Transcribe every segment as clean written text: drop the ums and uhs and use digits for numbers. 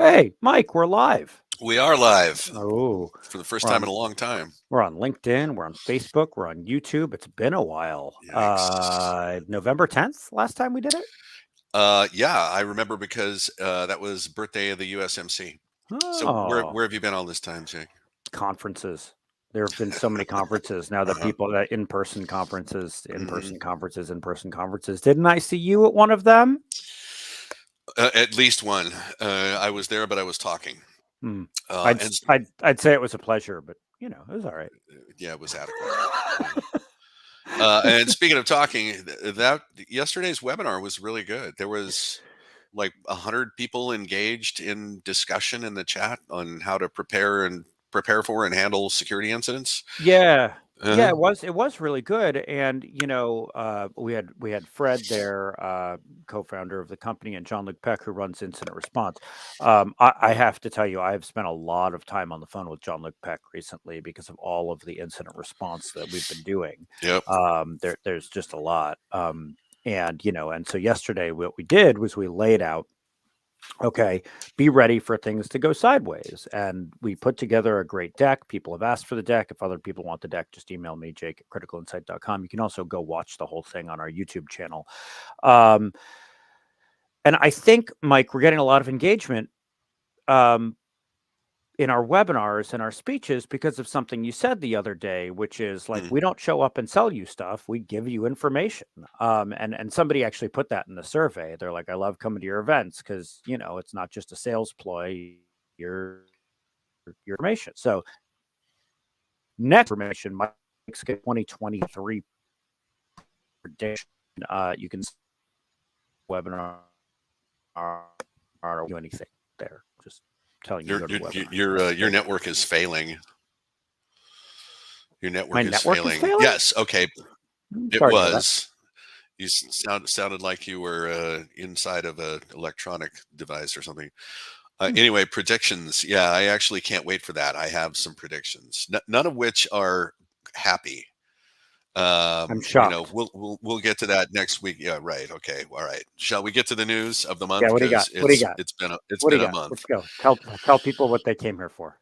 Hey, Mike, we're live. We are live Oh, for the first we're time in on a long time. we're on LinkedIn, we're on Facebook, we're on YouTube. It's been a while. Yikes. November 10th, last time we did it. Yeah, I remember because that was birthday of the USMC. So where Oh, where have you been all this time, Jake? conferences. There have been so many conferences now that Uh-huh. people that in-person conferences, hmm in-person conferences, in-person conferences. Didn't I see you at one of them? At least one. I was there, but I was talking. Hmm. Uh, I'd and I'd say it was a pleasure, but it was all right. yeah, it was adequate. Yeah. And speaking of talking, that yesterday's webinar was really good. There was like 100 people engaged in discussion in the chat on how to prepare for and handle security incidents. Yeah. Yeah, Uh-huh. it was really good, and, we had Fred there, co-founder of the company, and Jean-Luc Peck, who runs incident response. I have to tell you, I have spent a lot of time on the phone with Jean-Luc Peck recently because of all of the incident response that we've been doing. Yep. There's just a lot, and so yesterday, what we did was we laid out, okay, be ready for things to go sideways. And we put together a great deck. People have asked for the deck. If other people want the deck, just email me, Jake at criticalinsight.com. You can also go watch the whole thing on our YouTube channel. Um, and I think, Mike, we're getting a lot of engagement um, in our webinars and our speeches because of something you said the other day, which is like, Mm. we don't show up and sell you stuff. We give you information. And somebody actually put that in the survey. They're like, I love coming to your events because, it's not just a sales ploy. Your information. So next information, Mike's 2023 prediction. You can webinar or do anything there. Just telling you to Your go to your the webinar. your network is failing. Your My network is network is failing. failing. Yes. Okay. I'm It sorry to hear that. was. You sounded like you were inside of a electronic device or something. Hmm. Anyway, predictions. Yeah, I actually can't wait for that. I have some predictions, none of which are happy. I'm shocked. We'll get to that next week. Yeah, right. Okay. All right. Shall we get to the news of the month Yeah. What do you got? because What do you got? it's What do been you a got? month. Let's go. Tell people what they came here for.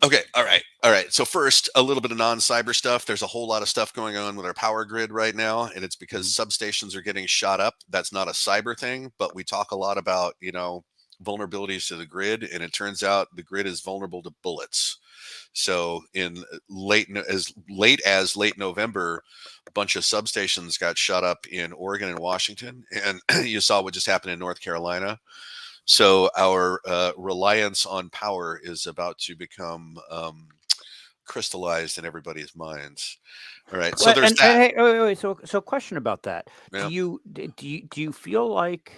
Okay, all right, all right. So first, a little bit of non-cyber stuff. There's a whole lot of stuff going on with our power grid right now, and it's because Mhm. substations are getting shot up. That's not a cyber thing, but we talk a lot about, vulnerabilities to the grid, and it turns out the grid is vulnerable to bullets. So in as late November, a bunch of substations got shot up in Oregon and Washington, and you saw what just happened in North Carolina. So our reliance on power is about to become crystallized in everybody's minds. All right. So Well, there's and that. hey, wait. So question about that. Do Yeah. you do you feel like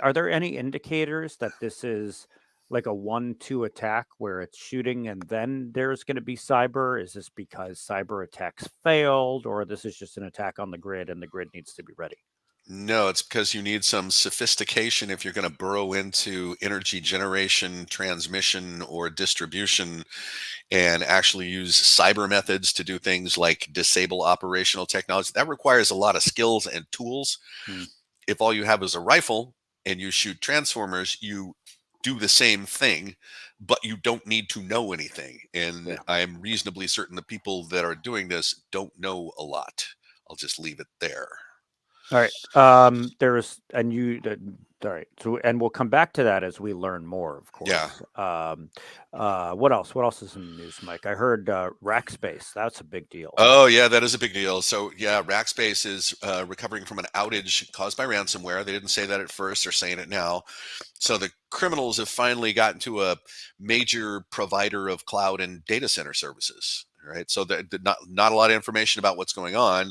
are there any indicators that this is like a 1-2 attack where it's shooting and then there's going to be cyber? Is this because cyber attacks failed, or this is just an attack on the grid and the grid needs to be ready? No, it's because you need some sophistication if you're going to burrow into energy generation, transmission, or distribution and actually use cyber methods to do things like disable operational technology. That requires a lot of skills and tools. Hmm. If all you have is a rifle and you shoot transformers, you do the same thing, but you don't need to know anything. And Yeah. I'm reasonably certain the people that are doing this don't know a lot. I'll just leave it there. All right. There's and you. All right. So and we'll come back to that as we learn more, of Yeah. course. What else? What else is in the news, Mike? I heard Rackspace. That's a big deal. Oh, yeah, that is a big deal. So, yeah, Rackspace is recovering from an outage caused by ransomware. They didn't say that at first; they're saying it now. So the criminals have finally gotten to a major provider of cloud and data center services. Right. So not a lot of information about what's going on.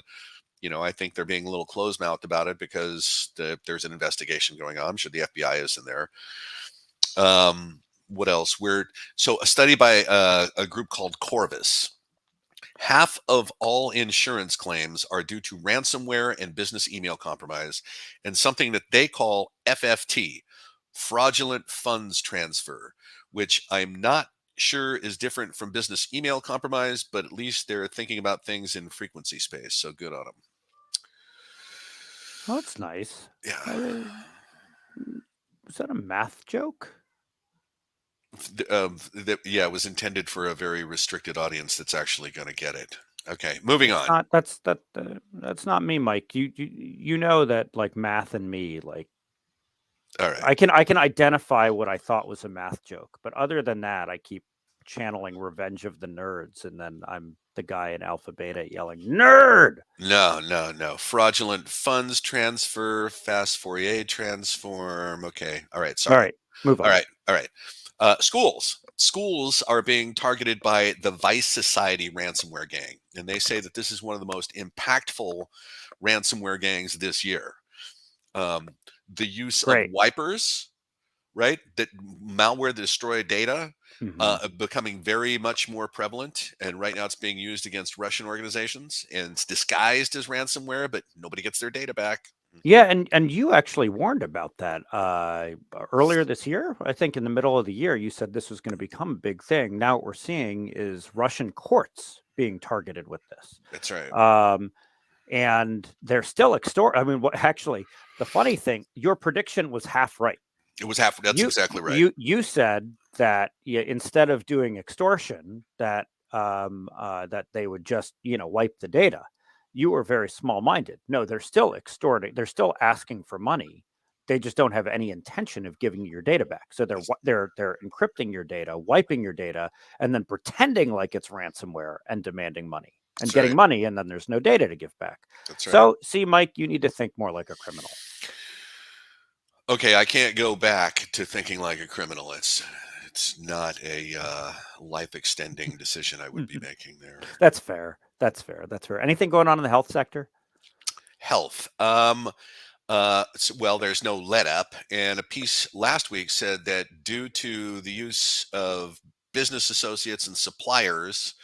I think they're being a little closed mouthed about it because there's an investigation going on. I'm sure the FBI is in there. What else? So a study by a group called Corvus. Half of all insurance claims are due to ransomware and business email compromise, and something that they call FFT, fraudulent funds transfer, which I'm not sure is different from business email compromise, but at least they're thinking about things in frequency space. So good on them. Oh, that's nice. Yeah. Uh, was that a math joke? Yeah, it was intended for a very restricted audience that's actually going to get it. Okay, moving It's on. not that's not me, Mike. You know that like math and me, like All right. I can identify what I thought was a math joke, but other than that, I keep channeling Revenge of the Nerds, and then I'm the guy in Alpha Beta yelling "Nerd." No, no, no. Fraudulent funds transfer, fast Fourier transform. Okay. All right. All Sorry. right, move All on. right. All right. Schools are being targeted by the Vice Society ransomware gang, and they say that this is one of the most impactful ransomware gangs this year. Um, the use of Great. wipers, right? That malware that destroy data, Hmm. becoming very much more prevalent. And right now it's being used against Russian organizations and it's disguised as ransomware, but nobody gets their data back. Mhm. Yeah, and you actually warned about that earlier this year. I think in the middle of the year, you said this was going to become a big thing. Now what we're seeing is Russian courts being targeted with this. That's right. Um, and they're still extort. I mean, actually, the funny thing, your prediction was half right. It was half. That's You exactly right. you said that instead of doing extortion, that they would just wipe the data. You were very small minded. No, they're still extorting. They're still asking for money. They just don't have any intention of giving you your data back. So That's, they're encrypting your data, wiping your data, and then pretending like it's ransomware and demanding money and that's getting right. money, and then there's no data to give back. That's right. So, see, Mike, you need to think more like a criminal. Okay, I can't go back to thinking like a criminal. It's not a life extending decision I would be making there. That's fair. That's fair. That's fair. Anything going on in the health sector? Health. Well, there's no let up. And a piece last week said that due to the use of business associates and suppliers,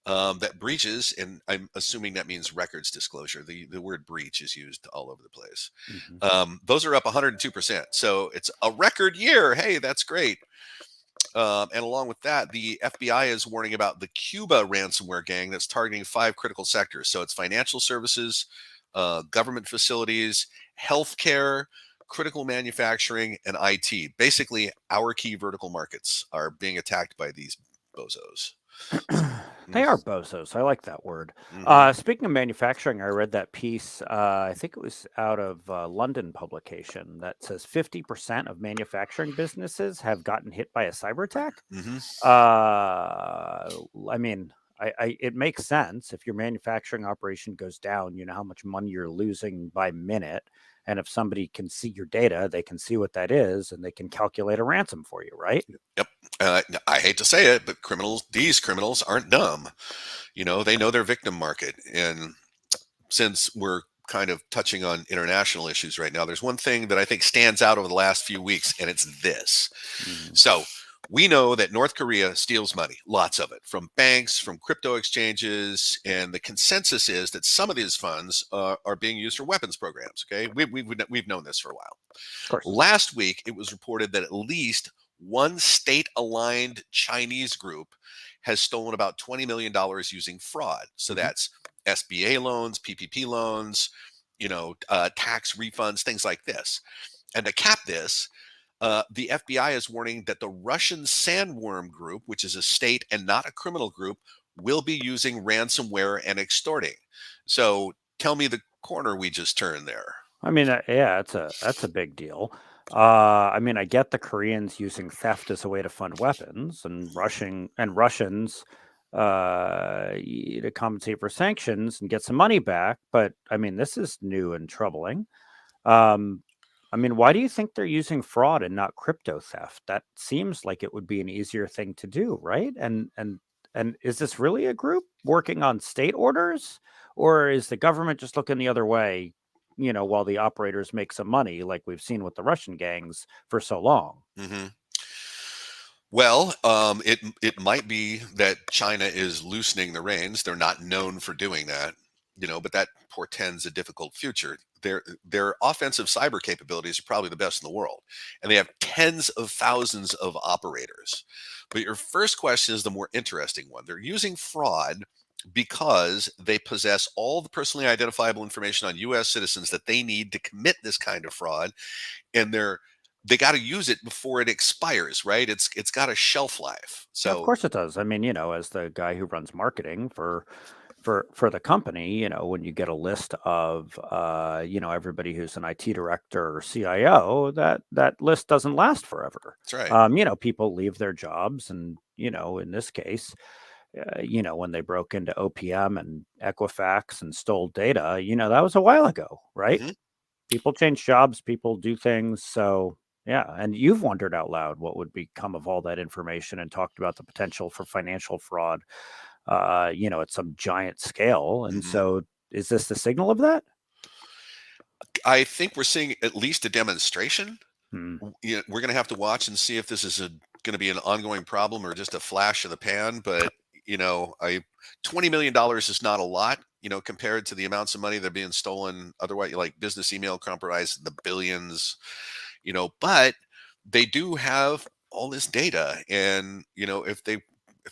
that breaches, and I'm assuming that means records disclosure. The word breach is used all over the place. Mhm. Those are up 102%. So it's a record year. Hey, that's great. And along with that, the FBI is warning about the Cuba ransomware gang that's targeting 5 critical sectors. So it's financial services, government facilities, healthcare, critical manufacturing, and IT. Basically, our key vertical markets are being attacked by these bozos. They are bozos. I like that word. Mm-hmm. Speaking of manufacturing, I read that piece. I think it was out of London publication that says 50% of manufacturing businesses have gotten hit by a cyber attack. Mm-hmm. I mean, it makes sense. If your manufacturing operation goes down, you know how much money you're losing by minute. And if somebody can see your data, they can see what that is and they can calculate a ransom for you, right? Yep. I hate to say it, but these criminals aren't dumb. They know their victim market. And since we're kind of touching on international issues right now, there's one thing that I think stands out over the last few weeks, and it's this. Mhm. So we know that North Korea steals money, lots of it, from banks, from crypto exchanges, and the consensus is that some of these funds are being used for weapons programs. Okay, we've known this for a while. Of course. Last week, it was reported that at least one state-aligned Chinese group has stolen about $20 million using fraud. So Mhm. that's SBA loans, PPP loans, tax refunds, things like this. And to cap this, the FBI is warning that the Russian Sandworm Group, which is a state and not a criminal group, will be using ransomware and extorting. So tell me the corner we just turned there. I mean, yeah, that's a big deal. I mean, I get the Koreans using theft as a way to fund weapons, and Russians to compensate for sanctions and get some money back. But I mean, this is new and troubling. Um, I mean, why do you think they're using fraud and not crypto theft? That seems like it would be an easier thing to do, right? And is this really a group working on state orders, or is the government just looking the other way, while the operators make some money, like we've seen with the Russian gangs for so long? Hmm. Well, it might be that China is loosening the reins. They're not known for doing that, but that portends a difficult future. Their offensive cyber capabilities are probably the best in the world, and they have tens of thousands of operators. But your first question is the more interesting one. They're using fraud because they possess all the personally identifiable information on U.S. citizens that they need to commit this kind of fraud, and they're they got to use it before it expires, right? It's got a shelf life. Yeah, of So course it does. I mean, as the guy who runs marketing for the company, when you get a list of everybody who's an IT director or CIO, that list doesn't last forever. that's right. People leave their jobs, and in this case, when they broke into OPM and Equifax and stole data, that was a while ago, right? Hmm. People change jobs, people do things. So, yeah. And you've wondered out loud what would become of all that information and talked about the potential for financial fraud, at some giant scale. And Hmm. so, is this the signal of that? I think we're seeing at least a demonstration. Hmm. We're going to have to watch and see if this is going to be an ongoing problem or just a flash of the pan. But I $20 million is not a lot, compared to the amounts of money that are being stolen. Otherwise, like business email compromise, the billions, But they do have all this data, and if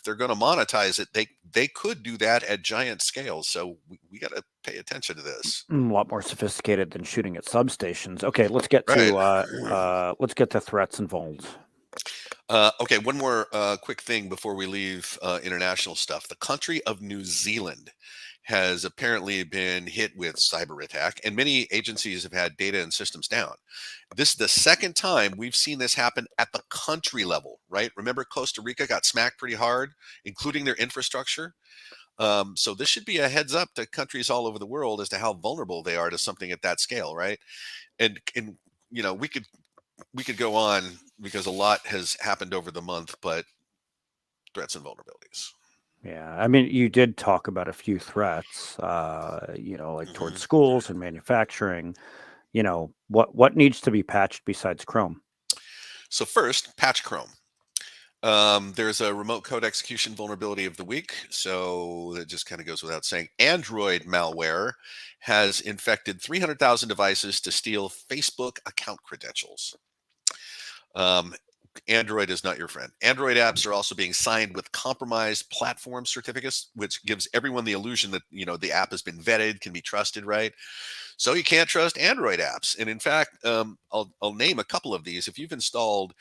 they're going to monetize it, they could do that at giant scales. So we got to pay attention to this. A lot more sophisticated than shooting at substations. Okay, let's get Right. to threats and vulns. Okay, one more quick thing before we leave international stuff. The country of New Zealand has apparently been hit with cyber attack, and many agencies have had data and systems down. This is the second time we've seen this happen at the country level, right? Remember, Costa Rica got smacked pretty hard, including their infrastructure. So this should be a heads up to countries all over the world as to how vulnerable they are to something at that scale, right? And we could go on because a lot has happened over the month, but threats and vulnerabilities. Yeah, I mean, you did talk about a few threats, like Hmm. towards schools and manufacturing. What needs to be patched besides Chrome? So first, patch Chrome. There's a remote code execution vulnerability of the week. So that just kind of goes without saying. Android malware has infected 300,000 devices to steal Facebook account credentials. Um, Android is not your friend. Android apps are also being signed with compromised platform certificates, which gives everyone the illusion that the app has been vetted, can be trusted, right? So you can't trust Android apps. And in fact, I'll name a couple of these. If you've installed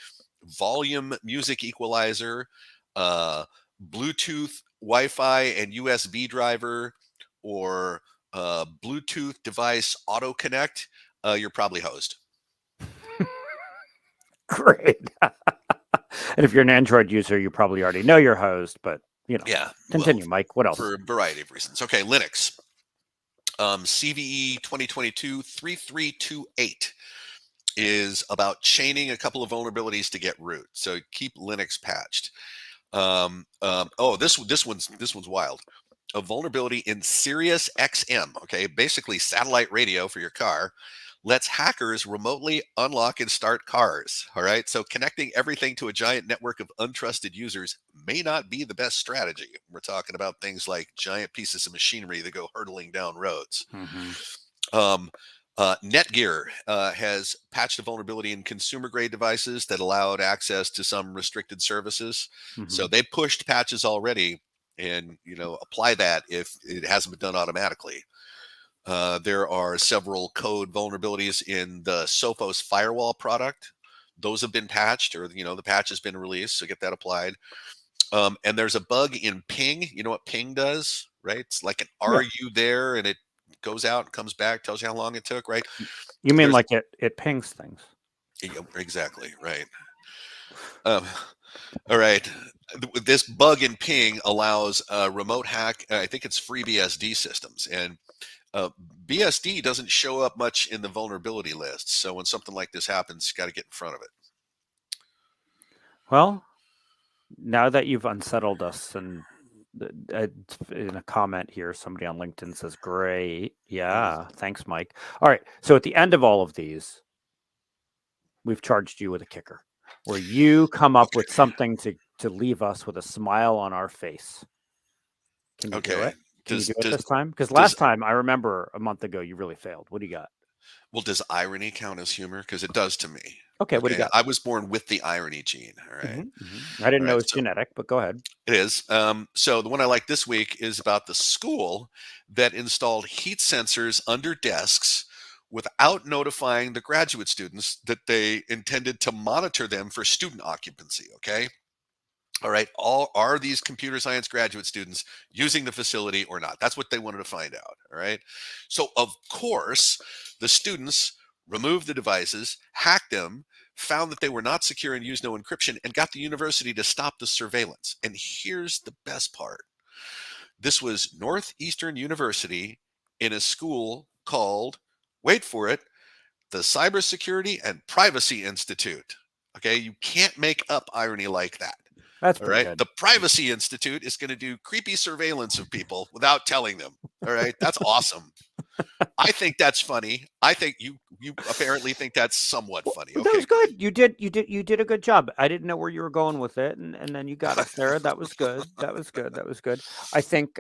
Volume Music Equalizer, uh, Bluetooth, Wi-Fi, and USB driver, or Bluetooth device Auto Connect, you're probably hosed. Great. And if you're an Android user, you probably already know your host, but Yeah, well, continue, Mike. What else? for a variety of reasons. Okay, Linux. CVE 2022-3328 is about chaining a couple of vulnerabilities to get root. So keep Linux patched. Oh, this one's wild. A vulnerability in Sirius XM. Okay, basically satellite radio for your car lets hackers remotely unlock and start cars. All right, so connecting everything to a giant network of untrusted users may not be the best strategy. We're talking about things like giant pieces of machinery that go hurtling down roads. Hmm. Um, Netgear has patched a vulnerability in consumer grade devices that allowed access to some restricted services. Hmm. So they pushed patches already, and apply that if it hasn't been done automatically. There are several code vulnerabilities in the Sophos firewall product. Those have been patched, or the patch has been released, so get that applied. And there's a bug in Ping. You know what Ping does, right? It's like an Yeah. "Are you there?" and it goes out and comes back, tells you how long it took, right? You mean There's like it pings things? Yeah, exactly right. Um, all right. This bug in Ping allows remote hack. I think it's free BSD systems, and uh, BSD doesn't show up much in the vulnerability list. So when something like this happens, you got to get in front of it. Well, now that you've unsettled us, and in a comment here, somebody on LinkedIn says, "Great, Mhm. yeah, thanks, Mike." All right. So at the end of all of these, we've charged you with a kicker, where you come up with Okay. something to leave us with a smile on our face. Can you do Okay. it? Can you Does do it does this time? Because does last time I remember a month ago you really failed. What do you got? well, does irony count as humor? Because it does to me. Okay, what do you Okay. got? I was born with the irony gene. All right. I didn't All know right. it was So genetic, but go ahead. it is. So the one I like this week is about the school that installed heat sensors under desks without notifying the graduate students that they intended to monitor them for student occupancy. Okay. All right. Are these computer science graduate students using the facility or not? That's what they wanted to find out. All right. So, of course, the students removed the devices, hacked them, found that they were not secure and used no encryption, and got the university to stop the surveillance. And here's the best part: this was Northeastern University in a school called, wait for it, the Cybersecurity and Privacy Institute. Okay. You can't make up irony like that. That's All pretty right. good. The Privacy Institute is going to do creepy surveillance of people without telling them. All right. That's awesome. I think that's funny. I think you apparently think that's somewhat Well, funny. that Okay, was good. You did a good job. I didn't know where you were going with it, and then you got us there. That was good. That was good. That was good. I think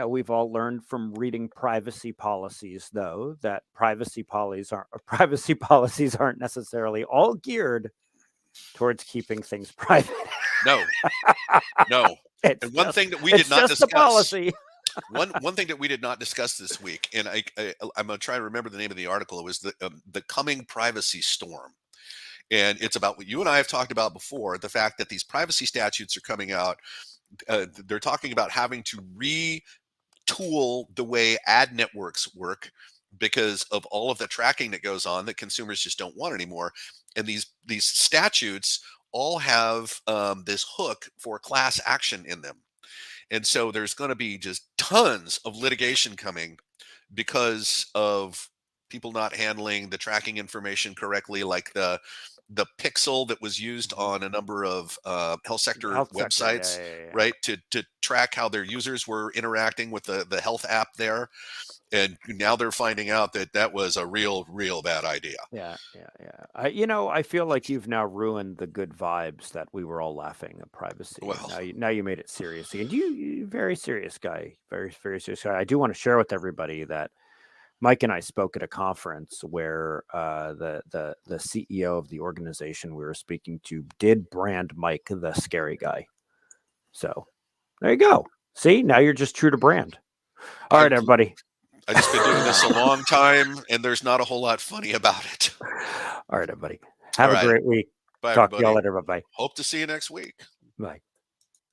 we've all learned from reading privacy policies, though, that privacy policies aren't necessarily all geared towards keeping things private. No, no. It's And one just thing that we did it's not just the discuss, policy. one thing that we did not discuss this week, and I'm gonna try to remember the name of the article. It was the coming privacy storm, and it's about what you and I have talked about before: the fact that these privacy statutes are coming out. They're talking about having to retool the way ad networks work because of all of the tracking that goes on that consumers just don't want anymore. And these statutes all have this hook for class action in them. And so there's going to be just tons of litigation coming because of people not handling the tracking information correctly, like the pixel that was used on a number of health sector Health sector. Yeah, websites, yeah, yeah. right, to track how their users were interacting with the health app there. And now they're finding out that that was a real bad idea. Yeah, yeah, yeah. I feel like you've now ruined the good vibes that we were all laughing at privacy. Well, Now you made it serious. And you very serious guy, very very serious guy. I do want to share with everybody that Mike and I spoke at a conference where the CEO of the organization we were speaking to did brand Mike the scary guy. So there you go. See, now you're just true to brand. All I right, everybody. I just been doing this a long time, and there's not a whole lot funny about it. All right, everybody. All Have a right, great week. bye Talk to y'all everybody. later. Bye bye. Hope to see you next week. Bye.